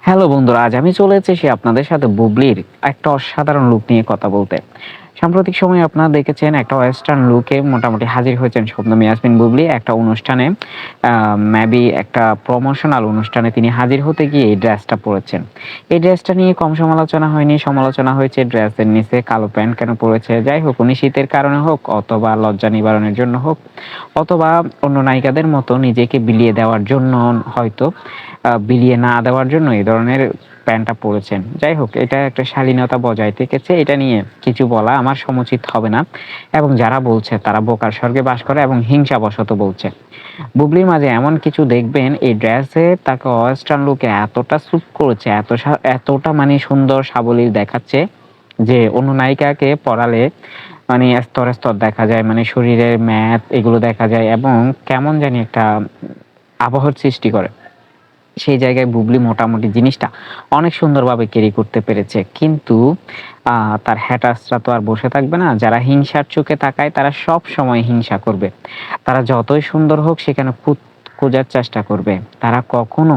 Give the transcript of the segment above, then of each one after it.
Hello বন্ধুরা, আজ আমি চলে এসেছি আপনাদের সাথে বুবলির একটা অসাধারণ লুক নিয়ে কথা বলতে। সাম্প্রতিক সময়ে আপনারা দেখেছেন একটা ওয়েস্টার্ন লুকে মোটামুটি হাজির হয়েছেন শবনম ইয়াসমিন বুবলি একটা অনুষ্ঠানে। মেবি একটা প্রমোশনাল অনুষ্ঠানে তিনি হাজির হতে গিয়ে এই ড্রেসটা পরেছেন। এই ড্রেসটা নিয়ে কম সমালোচনা হয়নি, সমালোচনা হয়েছে ড্রেসের নিচে কালো প্যান্ট কেন পরেছে। যাই হোক, উনি শীতের কারণে হোক অথবা লজ্জা নিবারণের জন্য হোক অথবা অন্য নায়িকাদের মতো নিজেকে বিলিয়ে দেওয়ার জন্য হয়তো বিলিয়ে না দেওয়ার জন্য এই ধরনের প্যান্টটা পরেছেন। যাই হোক, এটা একটা শালীনতা বজায় থেকেছে, এটা নিয়ে কিছু বলা আমার সমুচিত হবে না। এবং যারা বলছে তারা বোকার স্বর্গে বাস করে এবং হিংসাবশত বলছে। বুবলির মাঝে এমন কিছু দেখবেন এই ড্রেসে তাকে ওয়েস্টার্ন লুকে এতটা স্যুট করেছে, এতটা মানে সুন্দর সাবলীল দেখাচ্ছে যে অন্য নায়িকাকে পরালে মানে স্তর স্তর দেখা যায়, মানে শরীরের ম্যাথ এগুলো দেখা যায় এবং কেমন জানি একটা আবহাওয়ার সৃষ্টি করে। সেই জায়গায় বুবলি মোটামুটি জিনিসটা অনেক সুন্দরভাবে ক্যারি করতে পেরেছে। কিন্তু তার হ্যাটার্সরা তো আর বসে থাকবে না। যারা হিংসার চোখে তাকায় তারা সবসময় হিংসা করবে। তারা যতই সুন্দর হোক সেখানে খুঁত খোঁজার চেষ্টা করবে। তারা কখনো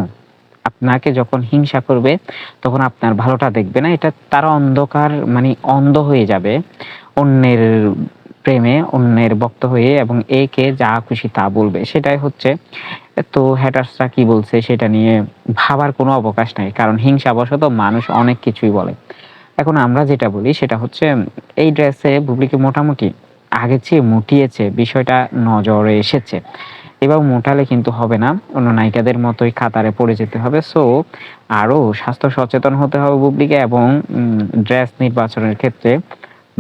আপনাকে যখন হিংসা করবে তখন আপনার ভালোটা দেখবে না। এটা তারা অন্ধকার মানে অন্ধ হয়ে যাবে অন্যের প্রেমে, অন্যের ভক্ত হয়ে এবং একে যা খুশি তা বলবে। সেটাই হচ্ছে। তো হ্যাটার্সরা কি বলছে সেটা নিয়ে ভাবার কোনো অবকাশ নাই। কারণ হিংসাবশত মানুষ অনেক কিছুই বলে। এখন আমরা যেটা বলি সেটা হচ্ছে এই ড্রেসে বুবলিকে মোটামুটি আগের চেয়ে মুটিয়েছে, বিষয়টা নজরে এসেছে। এবার মোটালে কিন্তু হবে না, অন্য নায়িকাদের মতোই কাতারে পড়ে যেতে হবে। সো আরো স্বাস্থ্য সচেতন হতে হবে বুবলিকে এবং ড্রেস নির্বাচনের ক্ষেত্রে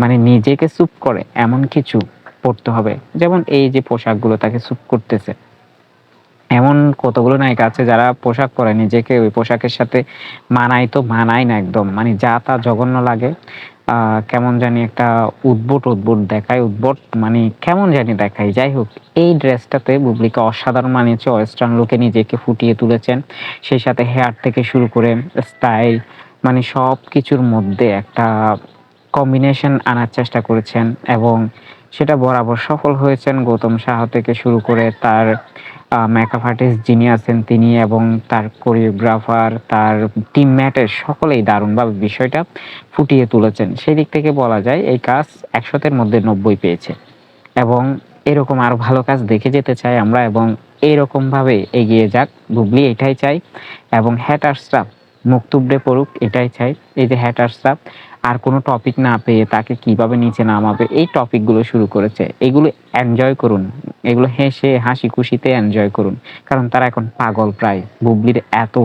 মানে নিজেকে স্যুট করে এমন কিছু পড়তে হবে। যেমন এই যে পোশাকগুলো তাকে স্যুট করতেছে, এমন কতগুলো নায়িকা আছে যারা পোশাক পরে নিজেকে ওই পোশাকের সাথে মানায় তো মানায় না একদম। মানে যা তা জঘন্য লাগে। কেমন জানি একটা উদ্ভট দেখায়। মানে কেমন জানি দেখায়। যাই হোক, এই ড্রেসটাতে বুবলিকে অসাধারণ মানিয়েছে। ওয়েস্টার্ন লুকে নিজেকে ফুটিয়ে তুলেছেন। সেই সাথে হেয়ার থেকে শুরু করে স্টাইল মানে সবকিছুর মধ্যে একটা কম্বিনেশন আনার চেষ্টা করেছেন এবং সেটা বরাবর সফল হয়েছেন। গৌতম সাহা থেকে শুরু করে তার মেকআপ আর্টিস্ট যিনি আছেন তিনি এবং তার কোরিওগ্রাফার, তার টিমমেটের সকলেই দারুণভাবে বিষয়টা ফুটিয়ে তুলেছেন। সেই দিক থেকে বলা যায় এই কাজ ১০০-র মধ্যে ৯০ পেয়েছে এবং এরকম আরো ভালো কাজ দেখে যেতে চাই আমরা এবং এইরকমভাবে এগিয়ে যাক বুবলি, এটাই চাই। এবং হ্যাটার্সরা মুখ থুবড়ে পড়ুক এটাই চাই। এই যে হ্যাটার্সরা আর কোনো টপিক না পেয়ে তাকে কিভাবে নিচে নামাবে এই টপিকগুলো শুরু করেছে, এগুলো এনজয় করুন। এগুলো হেসে হাসি খুশিতে এনজয় করুন। কারণ তারা এখন পাগল প্রায় বুবলির এত